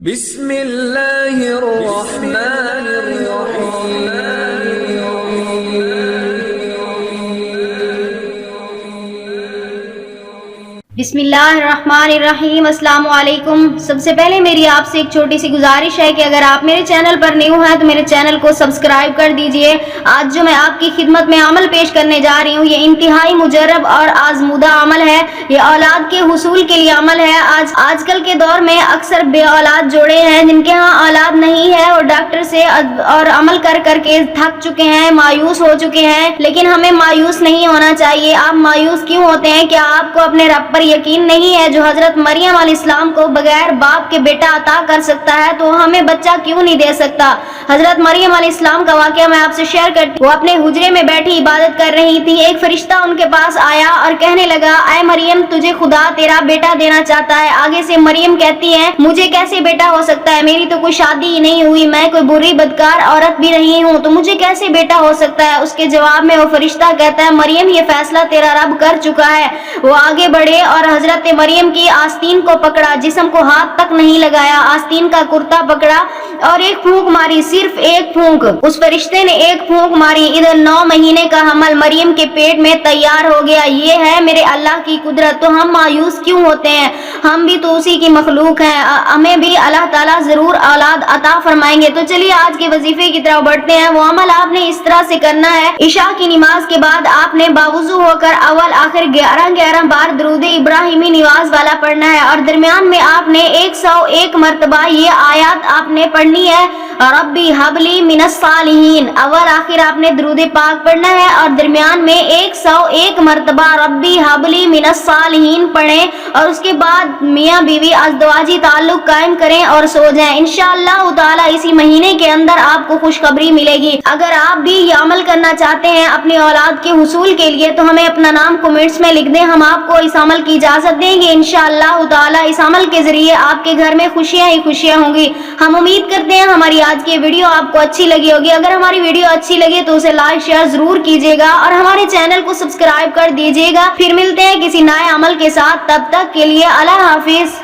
بسم اللہ الرحمن الرحیم بسم اللہ الرحمن الرحیم۔ السلام علیکم۔ سب سے پہلے میری آپ سے ایک چھوٹی سی گزارش ہے کہ اگر آپ میرے چینل پر نیو ہیں تو میرے چینل کو سبسکرائب کر دیجئے۔ آج جو میں آپ کی خدمت میں عمل پیش کرنے جا رہی ہوں یہ انتہائی مجرب اور آزمودہ عمل ہے۔ یہ اولاد کے حصول کے لیے عمل ہے۔ آج کل کے دور میں اکثر بے اولاد جوڑے ہیں جن کے ہاں اولاد نہیں ہے اور ڈاکٹر سے اور عمل کر کے تھک چکے ہیں، مایوس ہو چکے ہیں، لیکن ہمیں مایوس نہیں ہونا چاہیے۔ آپ مایوس کیوں ہوتے ہیں؟ کیا آپ کو اپنے رب پر یقین نہیں ہے جو حضرت مریم علیہ السلام کو بغیر باپ کے بیٹا عطا کر سکتا ہے تو ہمیں بچہ کیوں نہیں دے سکتا؟ حضرت مریم علیہ السلام کا واقعہ میں آپ سے شیئر کرتی ہوں۔ وہ اپنے حجرے میں بیٹھی عبادت کر رہی تھی۔ ایک فرشتہ ان کے پاس آیا اور کہنے لگا، اے مریم تجھے خدا تیرا بیٹا دینا چاہتا ہے۔ آگے سے مریم کہتی ہے، مجھے کیسے بیٹا ہو سکتا ہے؟ میری تو کوئی شادی ہی نہیں ہوئی، میں کوئی بری بدکار عورت بھی نہیں ہوں، تو مجھے کیسے بیٹا ہو سکتا ہے؟ اس کے جواب میں وہ فرشتہ کہتا ہے، مریم یہ فیصلہ تیرا رب کر چکا ہے۔ وہ آگے بڑھے اور حضرت مریم کی آستین کو پکڑا، جسم کو ہاتھ تک نہیں لگایا، آستین کا کرتا پکڑا اور ایک پھونک ماری، صرف ایک پھونک۔ اس فرشتے نے ایک پھونک ماری، ادھر 9 مہینے کا حمل مریم کے پیٹ میں تیار ہو گیا۔ یہ ہے میرے اللہ کی قدرت۔ تو ہم مایوس کیوں ہوتے ہیں؟ ہم بھی تو اسی کی مخلوق ہیں، ہمیں بھی اللہ تعالیٰ ضرور اولاد عطا فرمائیں گے۔ تو چلیے آج کے وظیفے کی طرف بڑھتے ہیں۔ وہ عمل آپ نے اس طرح سے کرنا ہے، عشاء کی نماز کے بعد آپ نے باوضو ہو کر اول آخر 11 بار درود ابراہیمی نواز والا پڑھنا ہے اور درمیان میں آپ نے 101 مرتبہ یہ آیات آپ نے پڑھنی ہے، ربی حبلی من الصالحین۔ اول آخر آپ نے درود پاک پڑھنا ہے اور درمیان میں 101 مرتبہ ربی حبلی من الصالحین پڑھیں اور اس کے بعد میاں بیوی ازدواجی تعلق قائم کریں اور سو جائیں۔ انشاءاللہ تعالی اسی مہینے کے اندر آپ کو خوشخبری ملے گی۔ اگر آپ بھی یہ عمل کرنا چاہتے ہیں اپنی اولاد کے حصول کے لیے تو ہمیں اپنا نام کمنٹس میں لکھ دیں، ہم آپ کو اس عمل کی اجازت دیں گے انشاءاللہ تعالی۔ اس عمل کے ذریعے آپ کے گھر میں خوشیاں ہی خوشیاں ہوں گی۔ ہم امید کرتے ہیں ہماری آج کی ویڈیو آپ کو اچھی لگی ہوگی۔ اگر ہماری ویڈیو اچھی لگے تو اسے لائک شیئر ضرور کیجیے گا اور ہمارے چینل کو سبسکرائب کر دیجیے گا۔ پھر ملتے ہیں کسی نئے عمل کے ساتھ، تب تک کے لیے اللہ حافظ۔